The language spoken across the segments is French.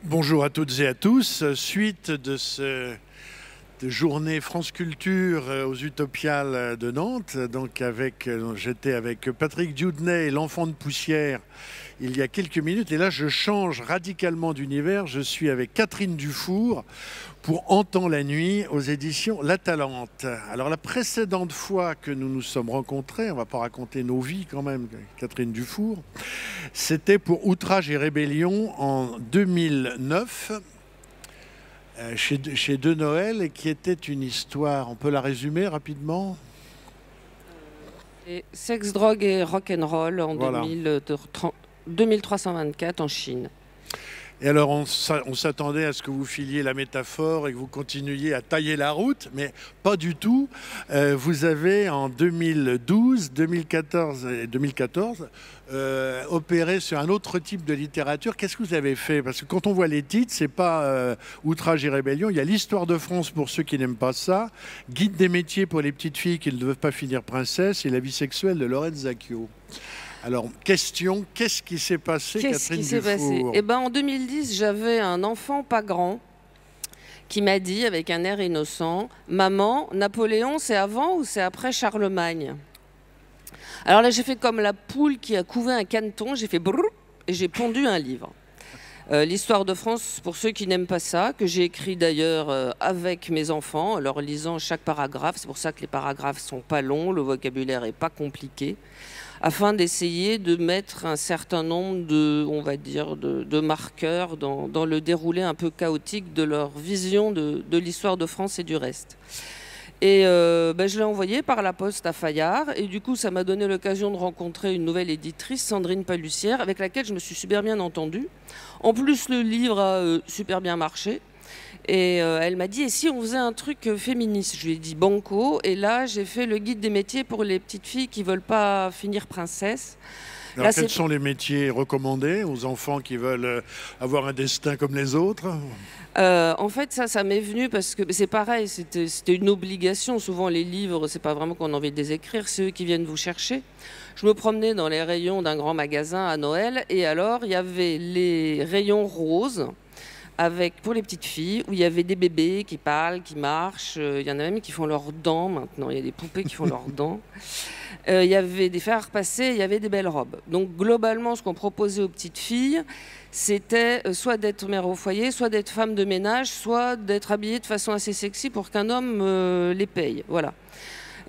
Bonjour à toutes et à tous. Suite de cette journée France Culture aux Utopiales de Nantes. Donc j'étais avec Patrick Dieudonné et l'Enfant de Poussière il y a quelques minutes. Et là, je change radicalement d'univers. Je suis avec Catherine Dufour pour Entends la nuit aux éditions La Talente. Alors la précédente fois que nous nous sommes rencontrés, on ne va pas raconter nos vies quand même, Catherine Dufour, c'était pour Outrage et Rébellion en 2009. Chez De Noël, et qui était une histoire, on peut la résumer rapidement? Sexe, drogue et rock'n'roll en Voilà. 2324 en Chine. Et alors on s'attendait à ce que vous filiez la métaphore et que vous continuiez à tailler la route, mais pas du tout. Vous avez en 2012, 2014 et 2014 opéré sur un autre type de littérature. Qu'est-ce que vous avez fait? Parce que quand on voit les titres, c'est pas Outrage et Rébellion. Il y a l'Histoire de France pour ceux qui n'aiment pas ça, Guide des métiers pour les petites filles qui ne veulent pas finir princesse et La vie sexuelle de Lorraine Zacchio. Alors, question, qu'est-ce qui s'est passé, Catherine Dufour? Qu'est-ce qui s'est passé? Eh ben, en 2010, j'avais un enfant pas grand qui m'a dit, avec un air innocent, « Maman, Napoléon, c'est avant ou c'est après Charlemagne ?» Alors là, j'ai fait comme la poule qui a couvé un caneton, j'ai fait brrr et j'ai pondu un livre. L'Histoire de France, pour ceux qui n'aiment pas ça, que j'ai écrit d'ailleurs avec mes enfants, en leur lisant chaque paragraphe. C'est pour ça que les paragraphes sont pas longs, le vocabulaire est pas compliqué, afin d'essayer de mettre un certain nombre de, on va dire, de marqueurs dans le déroulé un peu chaotique de leur vision de l'histoire de France et du reste. Et je l'ai envoyé par la poste à Fayard, et du coup ça m'a donné l'occasion de rencontrer une nouvelle éditrice, Sandrine Palussière, avec laquelle je me suis super bien entendue. En plus, le livre a super bien marché. Et elle m'a dit, et si on faisait un truc féministe? Je lui ai dit banco, et là j'ai fait le guide des métiers pour les petites filles qui ne veulent pas finir princesse. Alors, quels sont les métiers recommandés aux enfants qui veulent avoir un destin comme les autres? En fait, ça m'est venu parce que c'est pareil, c'était une obligation. Souvent, les livres, c'est pas vraiment qu'on a envie de les écrire, c'est eux qui viennent vous chercher. Je me promenais dans les rayons d'un grand magasin à Noël, et alors il y avait les rayons roses, pour les petites filles, où il y avait des bébés qui parlent, qui marchent. Il y en a même qui font leurs dents maintenant. Il y a des poupées qui font leurs dents. Il y avait des fers à repasser, il y avait des belles robes. Donc globalement, ce qu'on proposait aux petites filles, c'était soit d'être mère au foyer, soit d'être femme de ménage, soit d'être habillée de façon assez sexy pour qu'un homme les paye. Voilà.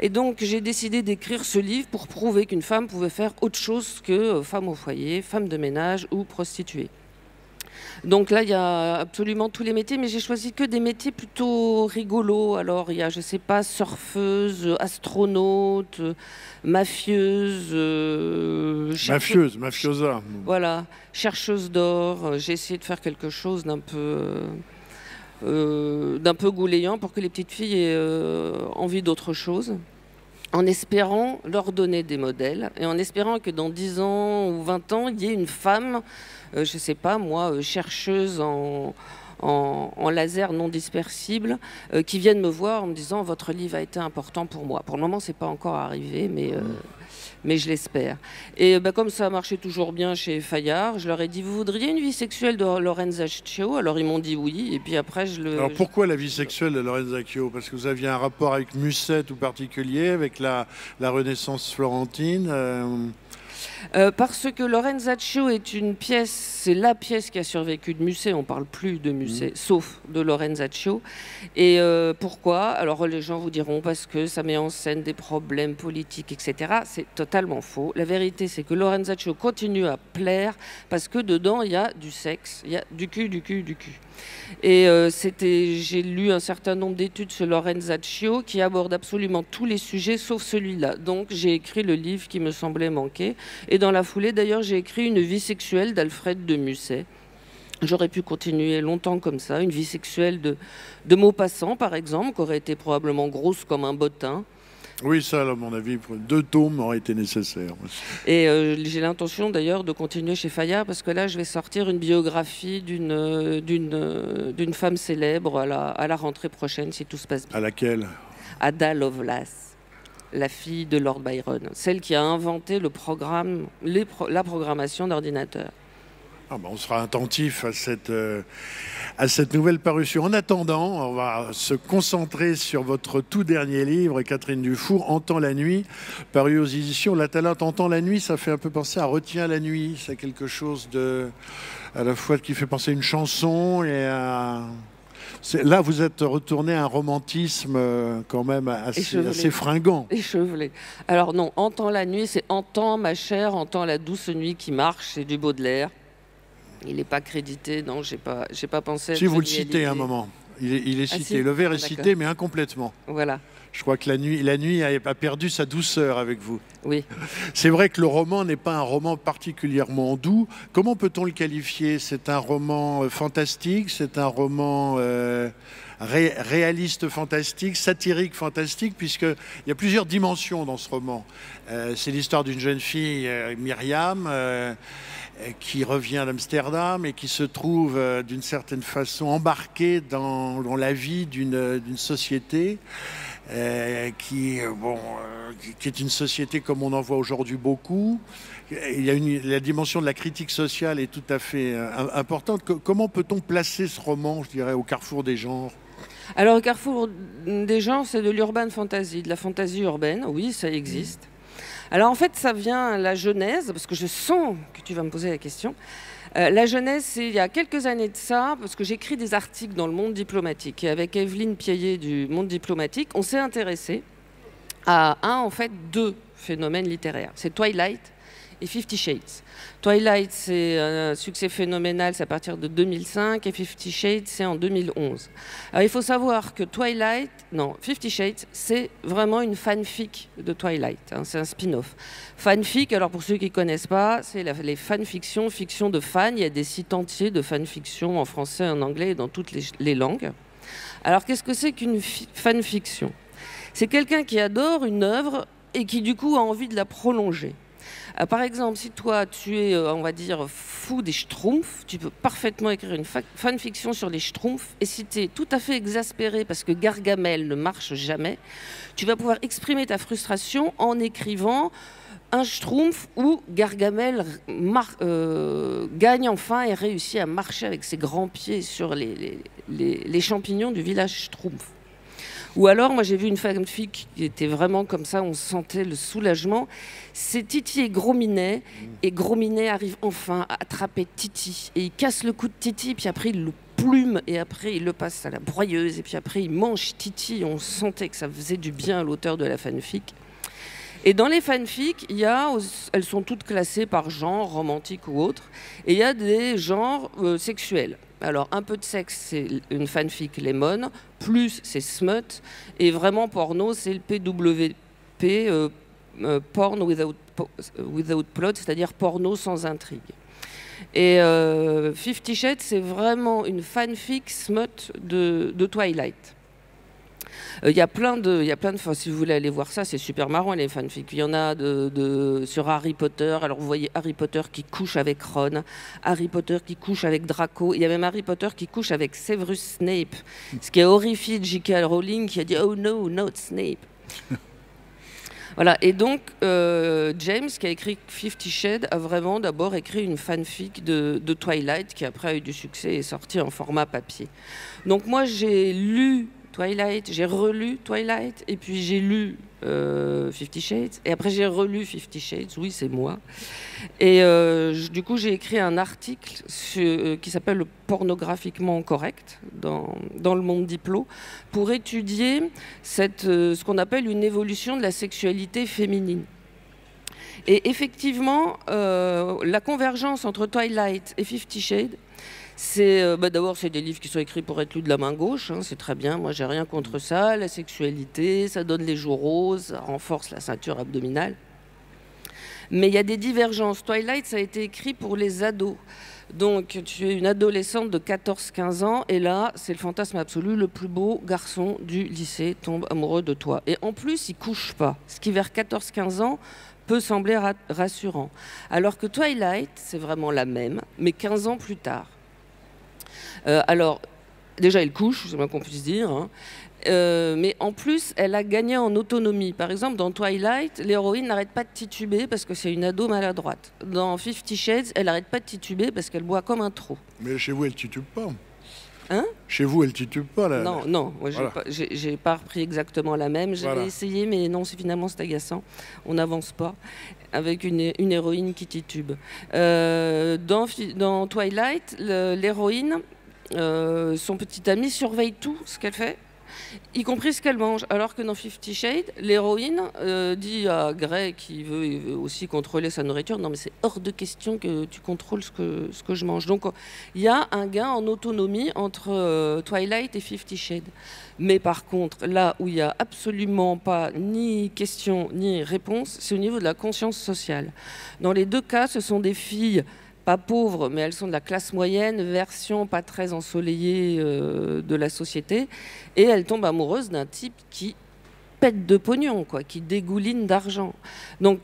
Et donc j'ai décidé d'écrire ce livre pour prouver qu'une femme pouvait faire autre chose que femme au foyer, femme de ménage ou prostituée. Donc là, il y a absolument tous les métiers, mais j'ai choisi que des métiers plutôt rigolos. Alors, il y a, je sais pas, surfeuse, astronaute, mafieuse... Mafiosa. Voilà, chercheuse d'or. J'ai essayé de faire quelque chose d'un peu gouléant pour que les petites filles aient envie d'autre chose, en espérant leur donner des modèles et en espérant que dans 10 ans ou 20 ans, il y ait une femme, je ne sais pas moi, chercheuse en laser non dispersible, qui vienne me voir en me disant « Votre livre a été important pour moi ». Pour le moment, ce n'est pas encore arrivé, mais je l'espère. Et comme ça marchait toujours bien chez Fayard, je leur ai dit « Vous voudriez une vie sexuelle de Lorraine Zacchio ?» Alors ils m'ont dit oui, et puis après Alors pourquoi la vie sexuelle de Lorraine Zacchio? Parce que vous aviez un rapport avec Musset tout particulier, avec la Renaissance florentine parce que Lorraine Zacchio est une pièce, c'est la pièce qui a survécu de Musset, on ne parle plus de Musset, sauf de Lorraine Zacchio. Et pourquoi? Alors les gens vous diront parce que ça met en scène des problèmes politiques, etc. C'est totalement faux. La vérité, c'est que Lorraine Zacchio continue à plaire parce que dedans, il y a du sexe, il y a du cul, du cul, du cul. Et j'ai lu un certain nombre d'études sur Lorraine Zacchio qui abordent absolument tous les sujets sauf celui-là. Donc j'ai écrit le livre qui me semblait manquer. Et dans la foulée, d'ailleurs, j'ai écrit Une vie sexuelle d'Alfred de Musset. J'aurais pu continuer longtemps comme ça. Une vie sexuelle de Maupassant, par exemple, qui aurait été probablement grosse comme un bottin. Oui, ça, à mon avis, 2 tomes auraient été nécessaires. Et j'ai l'intention d'ailleurs de continuer chez Fayard parce que là, je vais sortir une biographie d'une femme célèbre à la rentrée prochaine, si tout se passe bien. À laquelle? Ada Lovelace, la fille de Lord Byron, celle qui a inventé le programme, la programmation d'ordinateur. Ah ben, on sera attentif à cette nouvelle parution. En attendant, on va se concentrer sur votre tout dernier livre, Catherine Dufour, Entends la nuit, paru aux éditions La Talente. Entends la nuit, ça fait un peu penser à Retiens la nuit. C'est quelque chose de, à la fois qui fait penser à une chanson et à... Là, vous êtes retourné à un romantisme quand même assez fringant. Échevelé. Alors non, Entends la nuit, c'est Entends ma chère, entends la douce nuit qui marche, c'est du Baudelaire. Il n'est pas crédité, non, j'ai pas pensé à... Si vous le citez à un moment, il est cité. Si. Le vers est cité, mais incomplètement. Voilà. Je crois que la nuit a perdu sa douceur avec vous. Oui. C'est vrai que le roman n'est pas un roman particulièrement doux. Comment peut-on le qualifier? C'est un roman fantastique, c'est un roman réaliste fantastique, satirique fantastique, puisqu'il y a plusieurs dimensions dans ce roman. C'est l'histoire d'une jeune fille, Myriam, qui revient d'Amsterdam et qui se trouve d'une certaine façon embarquée dans la vie d'une société qui est une société comme on en voit aujourd'hui beaucoup. Il y a la dimension de la critique sociale est tout à fait importante. Comment peut-on placer ce roman, je dirais, au carrefour des genres? Alors, au carrefour des genres, c'est de l'urban fantasy, de la fantasy urbaine. Oui, ça existe. Alors, en fait, ça vient la genèse, parce que je sens que tu vas me poser la question. La genèse, c'est il y a quelques années de ça, parce que j'écris des articles dans le Monde diplomatique. Et avec Evelyne Piaillet du Monde diplomatique, on s'est intéressé à deux phénomènes littéraires. C'est Twilight et 50 Shades. Twilight, c'est un succès phénoménal, c'est à partir de 2005, et 50 Shades, c'est en 2011. Alors, il faut savoir que 50 Shades, c'est vraiment une fanfic de Twilight, hein, c'est un spin-off. Fanfic, alors pour ceux qui ne connaissent pas, c'est les fanfictions, fiction de fans, il y a des sites entiers de fanfiction en français, en anglais et dans toutes les langues. Alors, qu'est-ce que c'est qu'une fanfiction? C'est quelqu'un qui adore une œuvre et qui, du coup, a envie de la prolonger. Par exemple, si toi, tu es, on va dire, fou des Schtroumpfs, tu peux parfaitement écrire une fanfiction sur les Schtroumpfs. Et si tu es tout à fait exaspéré parce que Gargamel ne marche jamais, tu vas pouvoir exprimer ta frustration en écrivant un Schtroumpf où Gargamel gagne enfin et réussit à marcher avec ses grands pieds sur les champignons du village Schtroumpf. Ou alors, moi j'ai vu une fanfic qui était vraiment comme ça, on sentait le soulagement. C'est Titi et Gros Minet arrive enfin à attraper Titi. Et il casse le cou de Titi, puis après il le plume, et après il le passe à la broyeuse, et puis après il mange Titi. On sentait que ça faisait du bien à l'auteur de la fanfic. Et dans les fanfics, elles sont toutes classées par genre, romantique ou autre, et il y a des genres sexuels. Alors, un peu de sexe, c'est une fanfic Lemon, plus c'est smut, et vraiment porno, c'est le PWP, porn without plot, c'est-à-dire porno sans intrigue. Et 50 Shades, c'est vraiment une fanfic smut de Twilight. Il y a plein de si vous voulez aller voir ça, c'est super marrant les fanfics. Il y en a sur Harry Potter. Alors vous voyez Harry Potter qui couche avec Ron, Harry Potter qui couche avec Draco. Il y a même Harry Potter qui couche avec Severus Snape, ce qui a horrifié J.K. Rowling qui a dit oh no, not Snape. Voilà, et donc James, qui a écrit 50 Shades, a vraiment d'abord écrit une fanfic de Twilight qui après a eu du succès et est sortie en format papier. Donc moi j'ai lu Twilight, j'ai relu Twilight, et puis j'ai lu 50 Shades, et après j'ai relu 50 Shades, oui c'est moi. Et du coup j'ai écrit un article qui s'appelle le pornographiquement correct dans le Monde Diplo, pour étudier ce qu'on appelle une évolution de la sexualité féminine. Et effectivement, la convergence entre Twilight et 50 Shades, d'abord, c'est des livres qui sont écrits pour être lus de la main gauche, hein, c'est très bien, moi j'ai rien contre ça, la sexualité, ça donne les joues roses, ça renforce la ceinture abdominale. Mais il y a des divergences. Twilight, ça a été écrit pour les ados. Donc tu es une adolescente de 14-15 ans, et là, c'est le fantasme absolu, le plus beau garçon du lycée tombe amoureux de toi. Et en plus, il couche pas, ce qui vers 14-15 ans peut sembler rassurant. Alors que Twilight, c'est vraiment la même, mais 15 ans plus tard. Alors, déjà, il couche, c'est bien qu'on puisse dire, hein. Mais en plus, elle a gagné en autonomie. Par exemple, dans Twilight, l'héroïne n'arrête pas de tituber parce que c'est une ado maladroite. Dans 50 Shades, elle n'arrête pas de tituber parce qu'elle boit comme un trou. Mais chez vous, elle titube pas. Hein? Chez vous, elle titube pas, là. Non, non, moi, Voilà. j'ai pas repris exactement la même. J'avais Voilà. essayé, mais non, finalement, c'est agaçant. On n'avance pas avec une héroïne qui titube. Dans Twilight, l'héroïne, son petit ami surveille tout ce qu'elle fait, y compris ce qu'elle mange. Alors que dans 50 Shades, l'héroïne dit à Grey, qui veut aussi contrôler sa nourriture, non mais c'est hors de question que tu contrôles ce que je mange. Donc il y a un gain en autonomie entre Twilight et 50 Shades. Mais par contre, là où il n'y a absolument pas ni question ni réponse, c'est au niveau de la conscience sociale. Dans les deux cas, ce sont des filles pas pauvres, mais elles sont de la classe moyenne, version pas très ensoleillée de la société. Et elles tombent amoureuses d'un type qui pète de pognon, quoi, qui dégouline d'argent. Donc,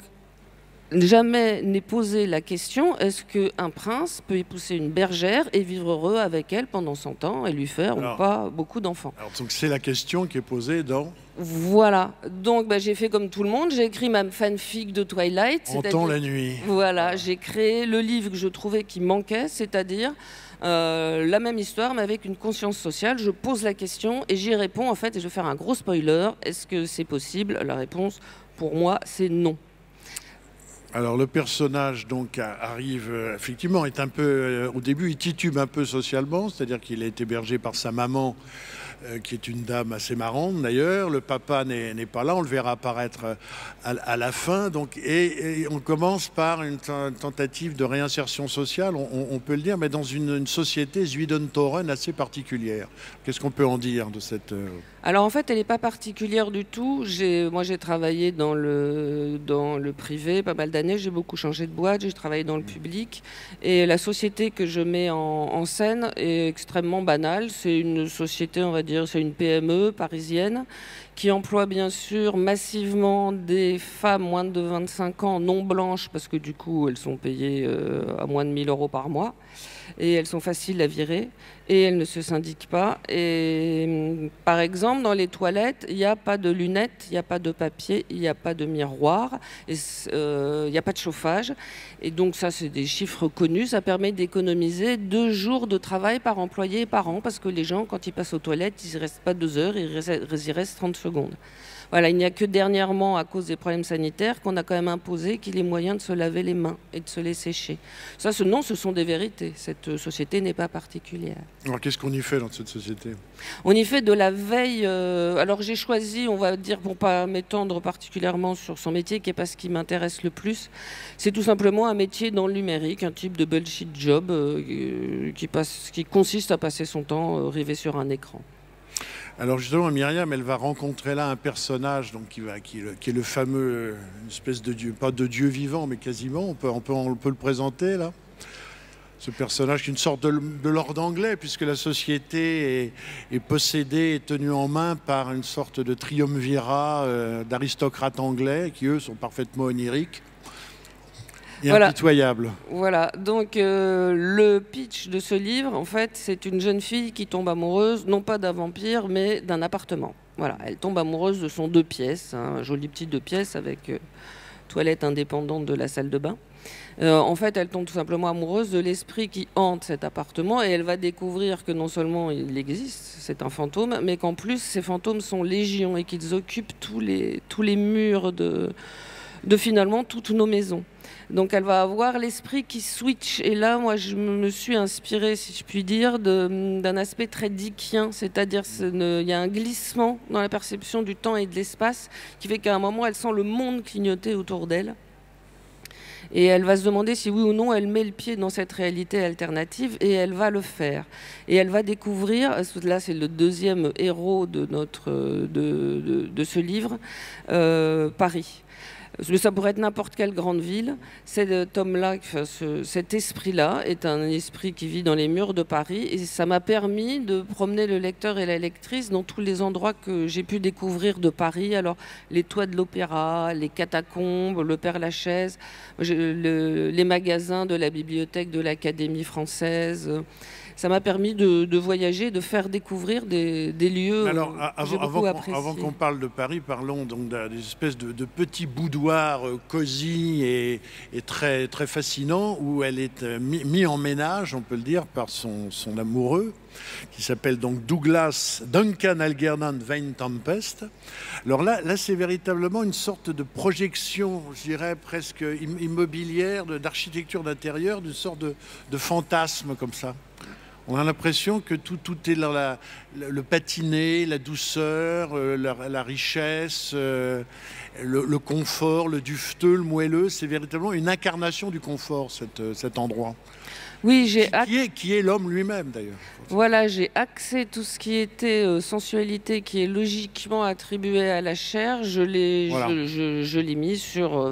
jamais n'est posée la question, est-ce qu'un prince peut épouser une bergère et vivre heureux avec elle pendant 100 ans et lui faire ou pas beaucoup d'enfants? Alors, donc c'est la question qui est posée dans... Voilà, donc j'ai fait comme tout le monde, j'ai écrit ma fanfic de Twilight. En temps la nuit. Voilà, j'ai créé le livre que je trouvais qui manquait, c'est-à-dire la même histoire mais avec une conscience sociale. Je pose la question et j'y réponds en fait, et je vais faire un gros spoiler. Est-ce que c'est possible? La réponse pour moi c'est non. Alors le personnage donc arrive, effectivement, est un peu, au début il titube un peu socialement, c'est-à-dire qu'il a été hébergé par sa maman, qui est une dame assez marrante d'ailleurs. Le papa n'est pas là, on le verra apparaître à la fin. Donc, et on commence par une tentative de réinsertion sociale, on peut le dire, mais dans une société Zuidentoren assez particulière. Qu'est-ce qu'on peut en dire de cette... Alors en fait, elle n'est pas particulière du tout. Moi, j'ai travaillé dans le privé pas mal d'années. J'ai beaucoup changé de boîte. J'ai travaillé dans le public. Et la société que je mets en scène est extrêmement banale. C'est une société, on va dire, c'est une PME parisienne qui emploie bien sûr massivement des femmes moins de 25 ans non blanches parce que du coup, elles sont payées à moins de 1 000 € par mois. Et elles sont faciles à virer et elles ne se syndiquent pas. Et par exemple, dans les toilettes, il n'y a pas de lunettes, il n'y a pas de papier, il n'y a pas de miroir, il n'y a pas de chauffage. Et donc ça, c'est des chiffres connus. Ça permet d'économiser 2 jours de travail par employé et par an parce que les gens, quand ils passent aux toilettes, ils ne restent pas 2 heures, ils y restent 30 secondes. Voilà, il n'y a que dernièrement, à cause des problèmes sanitaires, qu'on a quand même imposé qu'il ait moyen de se laver les mains et de se les sécher. Ça, ce sont des vérités. Cette société n'est pas particulière. Alors, qu'est-ce qu'on y fait dans cette société? On y fait de la veille. Alors, j'ai choisi, on va dire, pour ne pas m'étendre particulièrement sur son métier, qui n'est pas ce qui m'intéresse le plus, c'est tout simplement un métier dans le numérique, un type de bullshit job qui consiste à passer son temps rivé sur un écran. Alors justement, Myriam, elle va rencontrer là un personnage donc, qui est le fameux, une espèce de dieu, pas de dieu vivant, mais quasiment, on peut le présenter là. Ce personnage qui est une sorte de lord anglais, puisque la société est possédée et tenue en main par une sorte de triumvirat d'aristocrates anglais, qui eux sont parfaitement oniriques. Et voilà. Impitoyable. Voilà, donc le pitch de ce livre, en fait, c'est une jeune fille qui tombe amoureuse, non pas d'un vampire, mais d'un appartement. Voilà, elle tombe amoureuse de son 2 pièces, un joli petit 2 pièces avec toilette indépendante de la salle de bain. En fait, elle tombe tout simplement amoureuse de l'esprit qui hante cet appartement et elle va découvrir que non seulement il existe, c'est un fantôme, mais qu'en plus, ces fantômes sont légion et qu'ils occupent tous les murs de finalement toutes nos maisons. Donc elle va avoir l'esprit qui switch. Et là, moi, je me suis inspirée, si je puis dire, d'un aspect très dickien. C'est-à-dire il y a un glissement dans la perception du temps et de l'espace qui fait qu'à un moment, elle sent le monde clignoter autour d'elle. Et elle va se demander si oui ou non elle met le pied dans cette réalité alternative, et elle va le faire. Et elle va découvrir, là c'est le 2e héros de ce livre, Paris. Ça pourrait être n'importe quelle grande ville. Cet homme-là, cet esprit-là, est un esprit qui vit dans les murs de Paris. Et ça m'a permis de promener le lecteur et la lectrice dans tous les endroits que j'ai pu découvrir de Paris. Alors, les toits de l'Opéra, les catacombes, le Père-Lachaise, les magasins de la bibliothèque de l'Académie française. ça m'a permis de voyager, de faire découvrir des lieux. Alors, que j'ai beaucoup appréciés. avant qu'on parle de Paris, parlons donc des espèces de petits boudoirs cosy et très, très fascinants où elle est mise en ménage, on peut le dire, par son amoureux, qui s'appelle donc Duncan Algernon Wayne Tempest. Alors là c'est véritablement une sorte de projection, je dirais presque immobilière, d'architecture d'intérieur, d'une sorte de fantasme comme ça. On a l'impression que tout est dans le patiné, la douceur, la richesse, le confort, le dufteux, le moelleux. C'est véritablement une incarnation du confort, cet endroit. Oui, qui est l'homme lui-même d'ailleurs. Voilà, j'ai axé tout ce qui était sensualité, qui est logiquement attribué à la chair. Je l'ai mis sur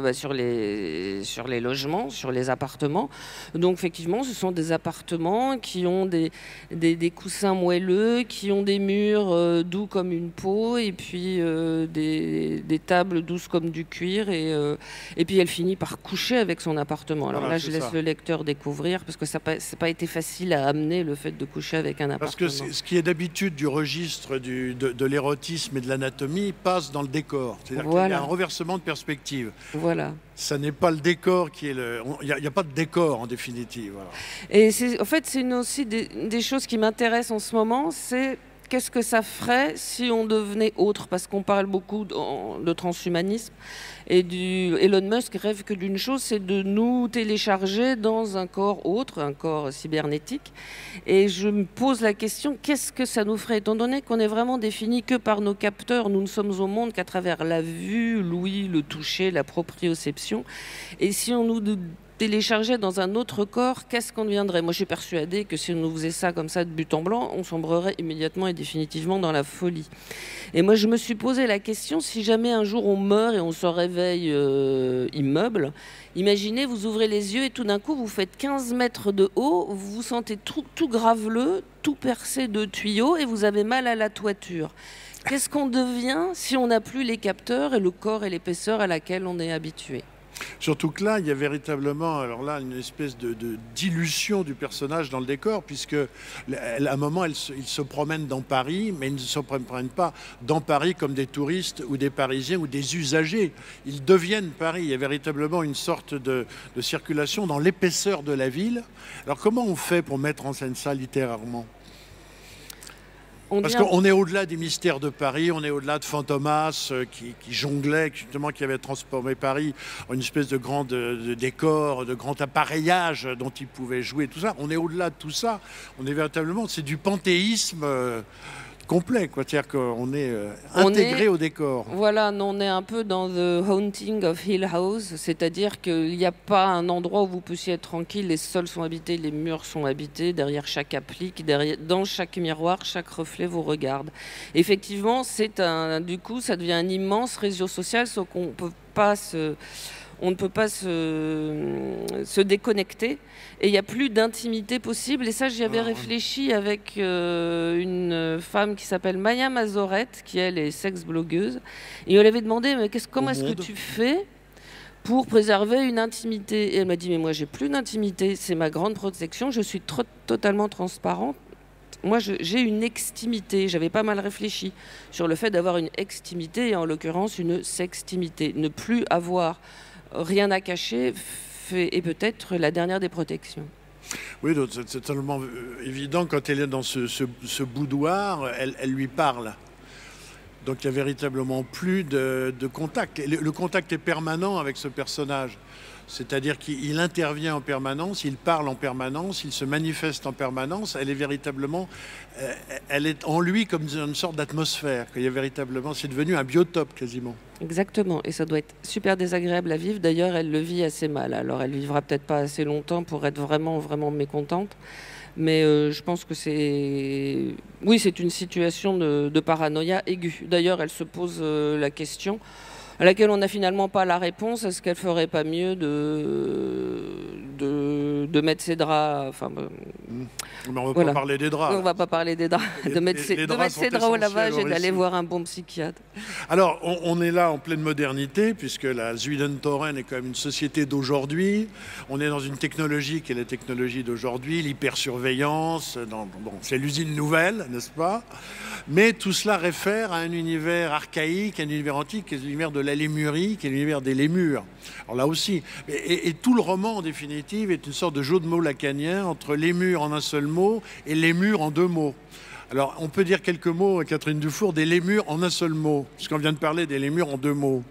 les logements, sur les appartements. Donc effectivement, ce sont des appartements qui ont des coussins moelleux, qui ont des murs doux comme une peau, et puis des tables douces comme du cuir. Et puis elle finit par coucher avec son appartement. Alors là, je laisse le lecteur découvrir, parce que ça n'a pas été facile à amener, le fait de coucher avec un appartement. Parce que ce qui est d'habitude du registre de l'érotisme et de l'anatomie passe dans le décor. C'est-à-dire qu'il y a un reversement de perspective. Voilà. Ça n'est pas le décor qui est le... Il n'y a pas de décor en définitive. Voilà. Et en fait, c'est aussi des choses qui m'intéressent en ce moment, c'est... Qu'est-ce que ça ferait si on devenait autre? Parce qu'on parle beaucoup de transhumanisme. Et Elon Musk rêve que d'une chose, c'est de nous télécharger dans un corps autre, un corps cybernétique. Et je me pose la question, qu'est-ce que ça nous ferait? Étant donné qu'on est vraiment défini que par nos capteurs, nous ne sommes au monde qu'à travers la vue, l'ouïe, le toucher, la proprioception. Et si on nous téléchargeait dans un autre corps, qu'est-ce qu'on deviendrait? Moi, je suis persuadée que si on nous faisait ça comme ça de but en blanc, on sombrerait immédiatement et définitivement dans la folie. Et moi, je me suis posé la question, si jamais un jour on meurt et on se réveille immeuble, imaginez, vous ouvrez les yeux et tout d'un coup, vous faites 15 mètres de haut, vous vous sentez tout graveleux, tout percé de tuyaux et vous avez mal à la toiture. Qu'est-ce qu'on devient si on n'a plus les capteurs et le corps et l'épaisseur à laquelle on est habitué? Surtout que là, il y a véritablement, alors là, une espèce de dilution du personnage dans le décor, puisque à un moment, il se promène dans Paris, mais ils ne se promènent pas dans Paris comme des touristes ou des Parisiens ou des usagers. Ils deviennent Paris. Il y a véritablement une sorte de circulation dans l'épaisseur de la ville. Alors comment on fait pour mettre en scène ça littérairement ? Parce qu'on est au-delà des mystères de Paris, on est au-delà de Fantomas qui jonglait, justement, qui avait transformé Paris en une espèce de grand décor, de grand appareillage dont il pouvait jouer, tout ça. On est au-delà de tout ça. On est véritablement, c'est du panthéisme complet, quoi. C'est-à-dire qu'on est intégré au décor. Voilà, on est un peu dans The Haunting of Hill House, c'est-à-dire qu'il n'y a pas un endroit où vous puissiez être tranquille, les sols sont habités, les murs sont habités, derrière chaque applique, dans chaque miroir, chaque reflet vous regarde. Effectivement, du coup, ça devient un immense réseau social, sauf qu'on ne peut pas se déconnecter et il n'y a plus d'intimité possible. Et ça, j'y avais réfléchi avec une femme qui s'appelle Maya Mazoret, qui elle est sex-blogueuse. Et on lui avait demandé, mais comment est-ce que tu fais pour préserver une intimité? Et elle m'a dit, mais moi, j'ai plus d'intimité, c'est ma grande protection, je suis totalement transparente. Moi, j'ai une extimité. J'avais pas mal réfléchi sur le fait d'avoir une extimité, et en l'occurrence une sextimité. Ne plus avoir rien à cacher est peut-être la dernière des protections. Oui, c'est tellement évident quand elle est dans ce boudoir, elle lui parle. Donc il n'y a véritablement plus de contact. Le contact est permanent avec ce personnage. C'est-à-dire qu'il intervient en permanence, il parle en permanence, il se manifeste en permanence. Elle est véritablement, elle est en lui comme une sorte d'atmosphère. Il y a véritablement, c'est devenu un biotope quasiment. Exactement, et ça doit être super désagréable à vivre. D'ailleurs, elle le vit assez mal. Alors, elle vivra peut-être pas assez longtemps pour être vraiment, vraiment mécontente. Mais je pense que c'est une situation de paranoïa aiguë. D'ailleurs, elle se pose la question à laquelle on n'a finalement pas la réponse. Est-ce qu'elle ferait pas mieux de mettre ses draps, enfin, Mais on va Voilà. pas parler des draps. On va pas parler des draps, de mettre ses draps au lavage et d'aller voir un bon psychiatre. Alors, on est là en pleine modernité, puisque la Zuidentoren est quand même une société d'aujourd'hui. On est dans une technologie qui est la technologie d'aujourd'hui, l'hypersurveillance. Bon, c'est l'usine nouvelle, n'est-ce pas? Mais tout cela réfère à un univers archaïque, un univers antique, qui est l'univers de la lémurie, qui est l'univers des lémures. Alors là aussi, et tout le roman, en définitive, est une sorte de jeu de mots lacanien entre lémur en un seul mot et lémur en deux mots. Alors, on peut dire quelques mots, Catherine Dufour, des lémures en un seul mot, puisqu'on vient de parler des lémures en deux mots.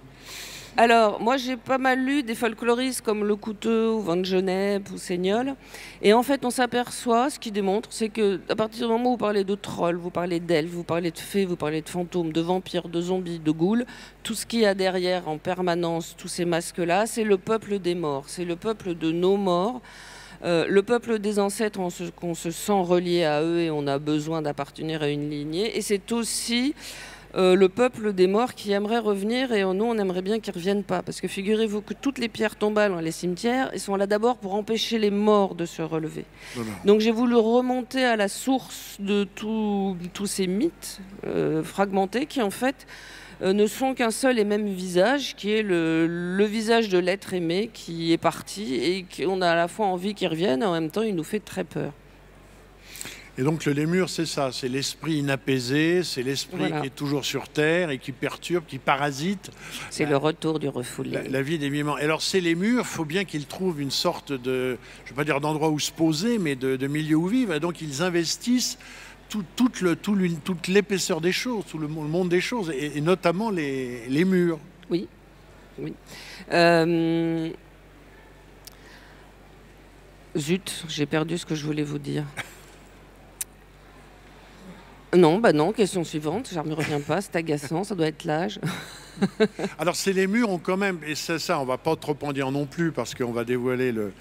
Alors, moi, j'ai pas mal lu des folkloristes comme Le Couteux ou Van Genep ou Seignol. Et en fait, on s'aperçoit, ce qui démontre, c'est qu'à partir du moment où vous parlez de trolls, vous parlez d'elfes, vous parlez de fées, vous parlez de fantômes, de vampires, de zombies, de ghouls, tout ce qu'il y a derrière en permanence, tous ces masques-là, c'est le peuple des morts, c'est le peuple de nos morts. Le peuple des ancêtres, on se sent relié à eux et on a besoin d'appartenir à une lignée. Et c'est aussi le peuple des morts qui aimerait revenir et nous, on aimerait bien qu'ils ne reviennent pas. Parce que figurez-vous que toutes les pierres tombales dans les cimetières, elles sont là d'abord pour empêcher les morts de se relever. Voilà. Donc j'ai voulu remonter à la source de tous ces mythes fragmentés qui, en fait, ne sont qu'un seul et même visage, qui est le visage de l'être aimé qui est parti et qu'on a à la fois envie qu'il revienne et en même temps il nous fait très peur. Et donc le lémur, c'est ça, c'est l'esprit inapaisé, c'est l'esprit qui est toujours sur Terre et qui perturbe, qui parasite. C'est le retour du refoulé. La vie des vivants. Et alors ces lémurs, il faut bien qu'ils trouvent une sorte de, je ne vais pas dire d'endroit où se poser, mais de milieu où vivre. Et donc ils investissent toute l'épaisseur des choses, tout le monde des choses, et notamment les murs. Oui, oui. Zut, j'ai perdu ce que je voulais vous dire. Non, bah non, question suivante, je ne me reviens pas, c'est agaçant, ça doit être l'âge. Alors ces lémurs ont quand même, et c'est ça, on ne va pas trop en dire non plus, parce qu'on va dévoiler le...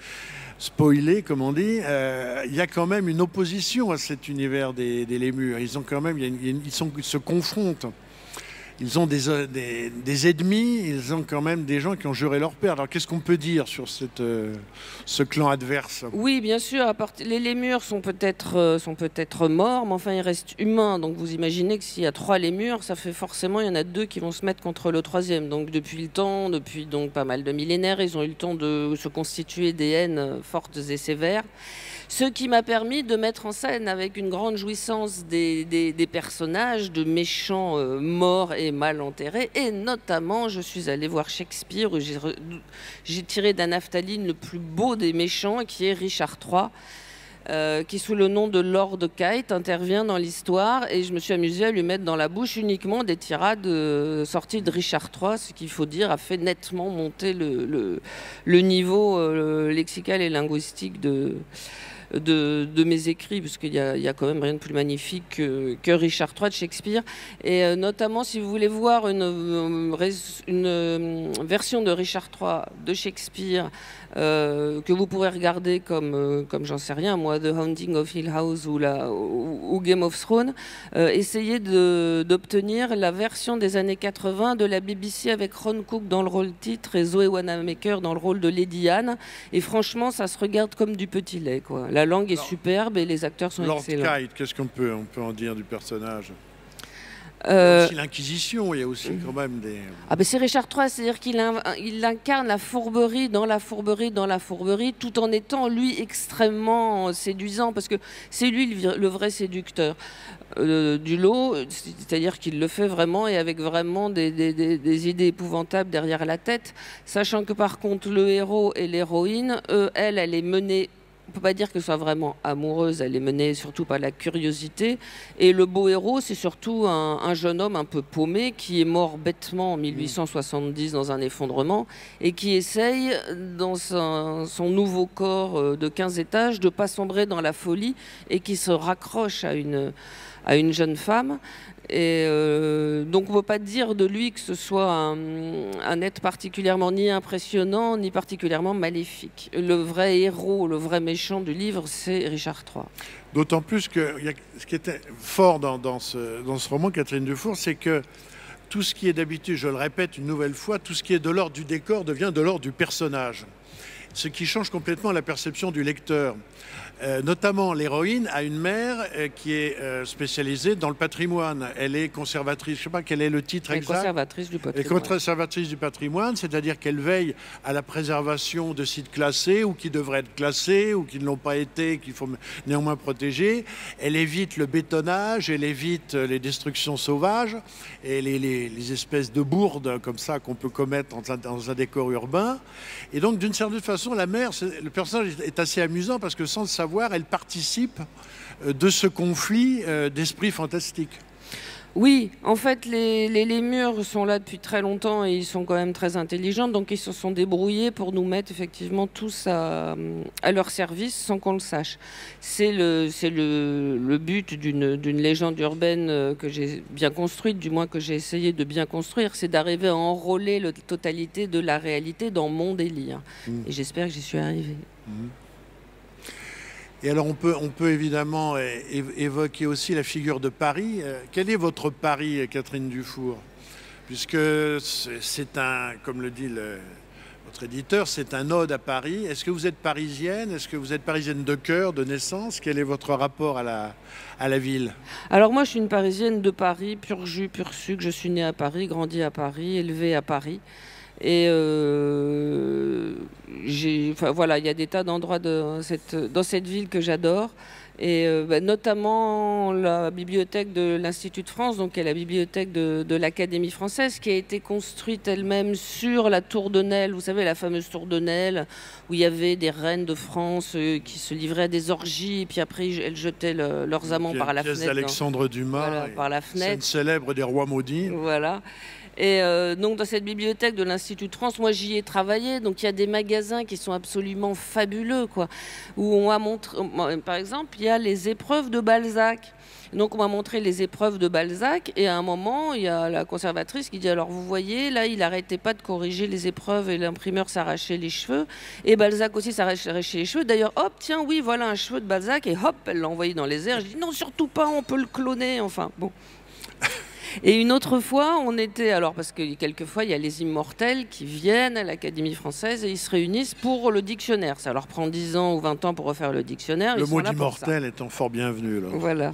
spoiler, comme on dit, il y a quand même une opposition à cet univers des lémurs. Ils ont quand même, ils se confrontent. Ils ont des ennemis, ils ont quand même des gens qui ont juré leur père. Alors qu'est-ce qu'on peut dire sur ce clan adverse? Oui, bien sûr, les lémurs sont peut-être morts, mais enfin ils restent humains. Donc vous imaginez que s'il y a 3 lémurs, ça fait forcément, il y en a 2 qui vont se mettre contre le 3e. Donc depuis donc pas mal de millénaires, ils ont eu le temps de se constituer des haines fortes et sévères. Ce qui m'a permis de mettre en scène avec une grande jouissance des personnages, de méchants morts et mal enterrés. Et notamment, je suis allée voir Shakespeare, où j'ai tiré d'un naphtaline le plus beau des méchants, qui est Richard III, qui sous le nom de Lord Kite intervient dans l'histoire. Et je me suis amusée à lui mettre dans la bouche uniquement des tirades sorties de Richard III, ce qu'il faut dire a fait nettement monter le niveau lexical et linguistique de mes écrits, parce qu'il y a quand même rien de plus magnifique que Richard III de Shakespeare. Et notamment, si vous voulez voir une version de Richard III de Shakespeare que vous pourrez regarder comme j'en sais rien, moi, The Haunting of Hill House ou Game of Thrones, essayez d'obtenir la version des années 80 de la BBC avec Ron Cook dans le rôle titre et Zoe Wanamaker dans le rôle de Lady Anne. Et franchement, ça se regarde comme du petit lait, quoi. La langue est superbe et les acteurs sont excellents. Lord Kite, qu'est-ce qu'on peut en dire du personnage? Il y a aussi l'Inquisition, il y a aussi quand même des... Ah ben c'est Richard III, c'est-à-dire qu'il incarne la fourberie dans la fourberie dans la fourberie, tout en étant, lui, extrêmement séduisant, parce que c'est lui le vrai séducteur du lot, c'est-à-dire qu'il le fait vraiment et avec vraiment des idées épouvantables derrière la tête, sachant que par contre le héros et l'héroïne, elle est menée... On ne peut pas dire qu'elle soit vraiment amoureuse, elle est menée surtout par la curiosité. Et le beau héros, c'est surtout un jeune homme un peu paumé qui est mort bêtement en 1870 dans un effondrement et qui essaye, dans son nouveau corps de 15 étages, de ne pas sombrer dans la folie et qui se raccroche à une jeune femme. Et donc on ne peut pas dire de lui que ce soit un être particulièrement ni impressionnant ni particulièrement maléfique. Le vrai héros, le vrai méchant du livre, c'est Richard III. D'autant plus que ce qui était fort dans ce roman, Catherine Dufour, c'est que tout ce qui est d'habitude, je le répète une nouvelle fois, tout ce qui est de l'ordre du décor devient de l'ordre du personnage. ce qui change complètement la perception du lecteur. Notamment, l'héroïne a une mère qui est spécialisée dans le patrimoine. Elle est conservatrice, je ne sais pas quel est le titre exact. Conservatrice du patrimoine. Elle est conservatrice du patrimoine, c'est-à-dire qu'elle veille à la préservation de sites classés ou qui devraient être classés ou qui ne l'ont pas été, qu'il faut néanmoins protéger. Elle évite le bétonnage, elle évite les destructions sauvages et les espèces de bourdes comme ça qu'on peut commettre dans un décor urbain. Et donc, d'une certaine façon, la mère, le personnage est assez amusant parce que sans le savoir, elle participe de ce conflit d'esprit fantastique. Oui, en fait, les lémures sont là depuis très longtemps et ils sont quand même très intelligents, donc ils se sont débrouillés pour nous mettre effectivement tous à leur service sans qu'on le sache. C'est le but d'une légende urbaine que j'ai bien construite, du moins que j'ai essayé de bien construire, c'est d'arriver à enrôler la totalité de la réalité dans mon délire. Et j'espère que j'y suis arrivée. Et alors, on peut évidemment évoquer aussi la figure de Paris. Quel est votre Paris, Catherine Dufour? Puisque c'est un, comme le dit votre éditeur, c'est un ode à Paris. Est-ce que vous êtes parisienne? Est-ce que vous êtes parisienne de cœur, de naissance? Quel est votre rapport à la ville? Alors moi, je suis une parisienne de Paris, pur jus, pur sucre. Je suis née à Paris, grandie à Paris, élevée à Paris. Et voilà, il y a des tas d'endroits dans cette ville que j'adore. Et notamment la bibliothèque de l'Institut de France, donc qui est la bibliothèque de l'Académie française, qui a été construite elle-même sur la tour de Nesle. Vous savez, la fameuse tour de Nesle, où il y avait des reines de France qui se livraient à des orgies, et puis après elles jetaient leurs amants par la fenêtre. Alexandre Dumas, voilà, par la fenêtre. Scène célèbre des rois maudits. Voilà. Et donc dans cette bibliothèque de l'Institut de France, moi j'y ai travaillé, donc il y a des magasins qui sont absolument fabuleux, quoi, où on m'a montré, par exemple, il y a les épreuves de Balzac. Donc on m'a montré les épreuves de Balzac et à un moment, il y a la conservatrice qui dit, alors vous voyez, là il n'arrêtait pas de corriger les épreuves et l'imprimeur s'arrachait les cheveux et Balzac aussi s'arrachait les cheveux. D'ailleurs, hop, tiens, oui, voilà un cheveu de Balzac et hop, elle l'a envoyé dans les airs. Je dis, non, surtout pas, on peut le cloner, enfin, bon. Et une autre fois, on était, alors parce que quelquefois il y a les immortels qui viennent à l'Académie française et ils se réunissent pour le dictionnaire. Ça leur prend 10 ans ou 20 ans pour refaire le dictionnaire. Le mot d'immortel étant fort bienvenu. Là. Voilà.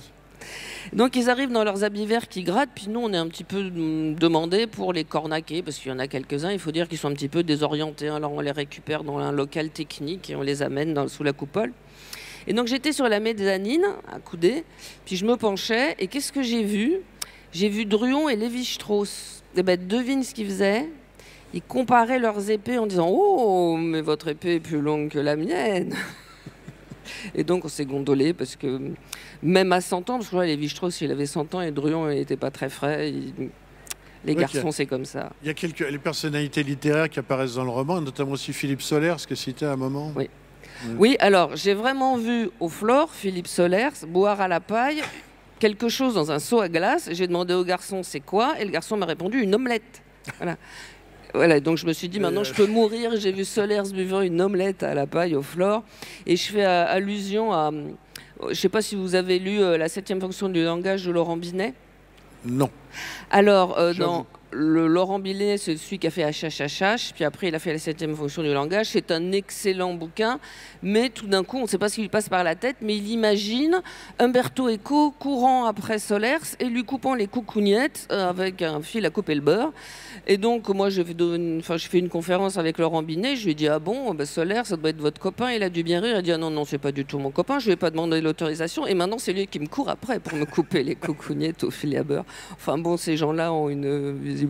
Donc ils arrivent dans leurs habits verts qui grattent, puis nous on est un petit peu demandés pour les cornaquer, parce qu'il y en a quelques-uns, il faut dire qu'ils sont un petit peu désorientés. Alors on les récupère dans un local technique et on les amène sous la coupole. Et donc j'étais sur la mezzanine, accoudée, puis je me penchais, et qu'est-ce que j'ai vu ? J'ai vu Druon et Lévi-Strauss. Eh ben, devine ce qu'ils faisaient. Ils comparaient leurs épées en disant « Oh, mais votre épée est plus longue que la mienne !» Et donc, on s'est gondolé parce que même à 100 ans, parce que Lévi-Strauss, il avait 100 ans et Druon n'était pas très frais. Les garçons, c'est comme ça. Il y a les personnalités littéraires qui apparaissent dans le roman, notamment aussi Philippe Solers, ce que citait à un moment. Oui. Oui, alors, j'ai vraiment vu au Flore Philippe Solers boire à la paille quelque chose dans un seau à glace. J'ai demandé au garçon c'est quoi et le garçon m'a répondu une omelette. Voilà. Voilà, donc je me suis dit maintenant je peux mourir. J'ai vu Solers buvant une omelette à la paille au Flore et je fais allusion à, je ne sais pas si vous avez lu la 7e fonction du langage de Laurent Binet. Non. Alors dans Laurent Binet, c'est celui qui a fait HHHH, puis après il a fait la 7e fonction du langage. C'est un excellent bouquin, mais tout d'un coup, on ne sait pas ce qui lui passe par la tête, mais il imagine Umberto Eco courant après Solers et lui coupant les coucougnettes avec un fil à couper le beurre. Et donc, moi, je fais une conférence avec Laurent Binet, je lui ai dit, ah bon, ben Solers, ça doit être votre copain. Il a dû bien rire, il a dit, ah non, non, c'est pas du tout mon copain, je ne vais pas demander l'autorisation. Et maintenant, c'est lui qui me court après pour me couper les coucougnettes au fil à beurre. Enfin bon, ces gens-là ont visiblement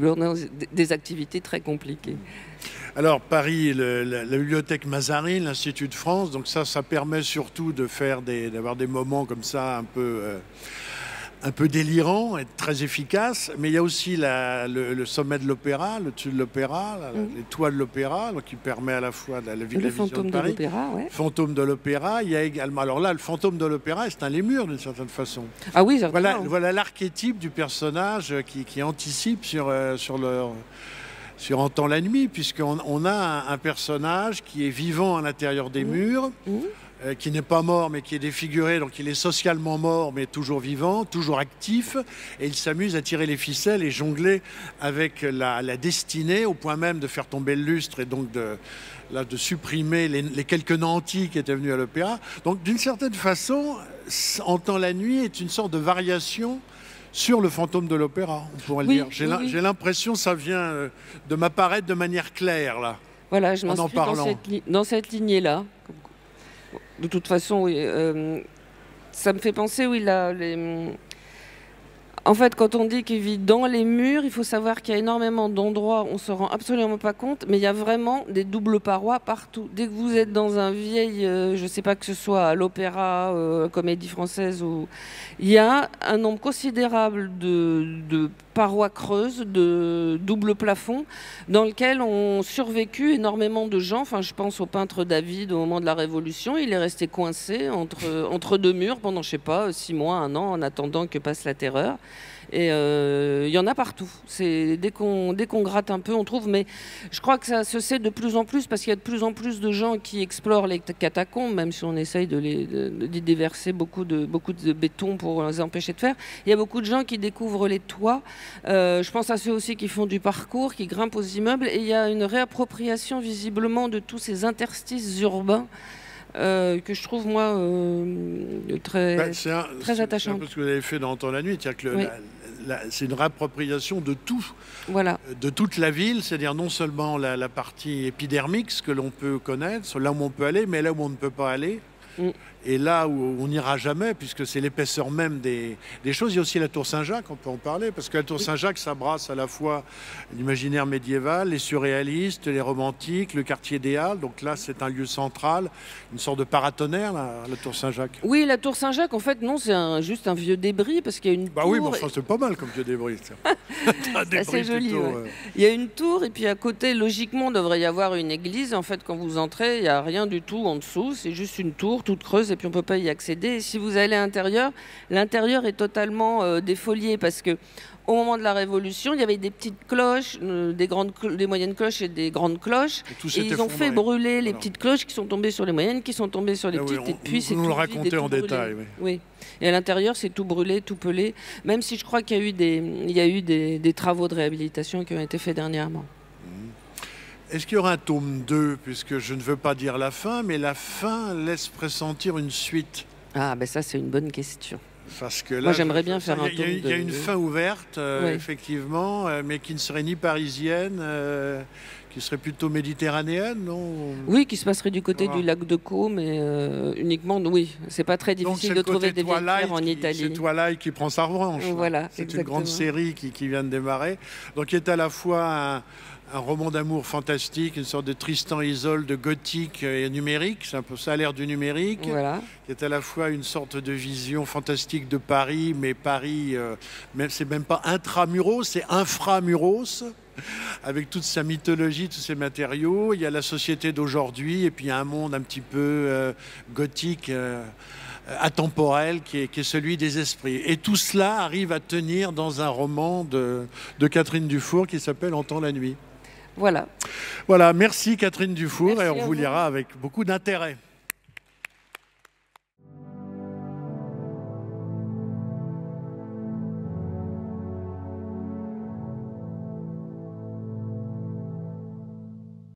des activités très compliquées. Alors, Paris, la bibliothèque Mazarine, l'Institut de France, donc ça permet surtout d'avoir des moments comme ça un peu délirants et très efficaces. Mais il y a aussi le sommet de l'opéra, le dessus de l'opéra, les toits de l'opéra, qui permet à la fois la vision de Paris. L'opéra, ouais. Fantôme de l'opéra. Il y a également, alors là, le fantôme de l'opéra, c'est un lémur d'une certaine façon. Ah oui, certainement. Voilà l'archétype du personnage qui anticipe sur En temps la nuit, puisqu'on a un personnage qui est vivant à l'intérieur des murs, qui n'est pas mort mais qui est défiguré, donc il est socialement mort mais toujours vivant, toujours actif, et il s'amuse à tirer les ficelles et jongler avec la destinée, au point même de faire tomber le lustre et donc de supprimer les quelques nantis qui étaient venus à l'opéra. Donc d'une certaine façon, Entend la nuit est une sorte de variation sur le fantôme de l'opéra, on pourrait le dire. J'ai l'impression que ça vient de m'apparaître de manière claire, là. Voilà, je m'inscris dans cette lignée-là. De toute façon, oui, ça me fait penser, oui, en fait, quand on dit qu'il vit dans les murs, il faut savoir qu'il y a énormément d'endroits, on ne se rend absolument pas compte, mais il y a vraiment des doubles parois partout. Dès que vous êtes dans un vieil, je ne sais pas, que ce soit à l'opéra, Comédie Française, il y a un nombre considérable de parois creuses, de double plafond, dans lequel ont survécu énormément de gens. Enfin, je pense au peintre David au moment de la Révolution. Il est resté coincé entre deux murs pendant, je ne sais pas, 6 mois, 1 an, en attendant que passe la terreur. Et il y en a partout. Dès qu'on gratte un peu, on trouve. Mais je crois que ça se sait de plus en plus, parce qu'il y a de plus en plus de gens qui explorent les catacombes, même si on essaye d'y déverser beaucoup de béton pour les empêcher de faire. Il y a beaucoup de gens qui découvrent les toits. Je pense à ceux aussi qui font du parcours, qui grimpent aux immeubles. Et il y a une réappropriation visiblement de tous ces interstices urbains que je trouve, moi, très attachante. C'est un peu ce que vous avez fait dans Entend la nuit, c'est-à-dire que c'est une réappropriation de tout, de toute la ville, c'est-à-dire non seulement la partie épidermique, ce que l'on peut connaître, là où on peut aller, mais là où on ne peut pas aller. Et là où on n'ira jamais, puisque c'est l'épaisseur même des choses. Il y a aussi la Tour Saint-Jacques, on peut en parler, parce que la Tour Saint-Jacques, ça brasse à la fois l'imaginaire médiéval, les surréalistes, les romantiques, le quartier des Halles. Donc là, c'est un lieu central, une sorte de paratonnerre, la Tour Saint-Jacques. Oui, la Tour Saint-Jacques, en fait, non, c'est juste un vieux débris, parce qu'il y a une tour... oui, mais enfin, c'est pas mal comme vieux débris. C'est assez joli, Il y a une tour, et puis à côté, logiquement, il devrait y avoir une église. En fait, quand vous entrez, il n'y a rien du tout en dessous. C'est juste une tour toute creuse, et puis on ne peut pas y accéder. Et si vous allez à l'intérieur est totalement défolié, parce que au moment de la Révolution, il y avait des petites cloches, des moyennes cloches et des grandes cloches. Et ils ont fait brûler les petites cloches qui sont tombées sur les moyennes, qui sont tombées sur les petites. Et puis c'est nous le raconter en détail. Oui. Et à l'intérieur, c'est tout brûlé, tout pelé. Même si je crois qu'il y a eu des travaux de réhabilitation qui ont été faits dernièrement. Est-ce qu'il y aura un tome 2, puisque je ne veux pas dire la fin, mais la fin laisse pressentir une suite? Ah, ben ça, c'est une bonne question. Parce que là, moi, j'aimerais bien faire un tome 2. Il y a une fin ouverte, effectivement, mais qui ne serait ni parisienne, qui serait plutôt méditerranéenne, non? Oui, qui se passerait du côté du lac de Caux, mais uniquement, oui. C'est pas très difficile de trouver des vieilles pierres en Italie. C'est Twilight qui prend sa revanche. Voilà, c'est une grande série qui vient de démarrer. Donc, qui est à la fois un roman d'amour fantastique, une sorte de Tristan et Isolde gothique et numérique, c'est un peu ça, à l'ère du numérique, qui est à la fois une sorte de vision fantastique de Paris, mais Paris, c'est même pas intramuros, c'est inframuros, avec toute sa mythologie, tous ses matériaux. Il y a la société d'aujourd'hui, et puis il y a un monde un petit peu gothique, atemporel, qui est celui des esprits. Et tout cela arrive à tenir dans un roman de Catherine Dufour qui s'appelle Entend la nuit. Voilà. Voilà, merci Catherine Dufour, merci, et on vous lira avec beaucoup d'intérêt.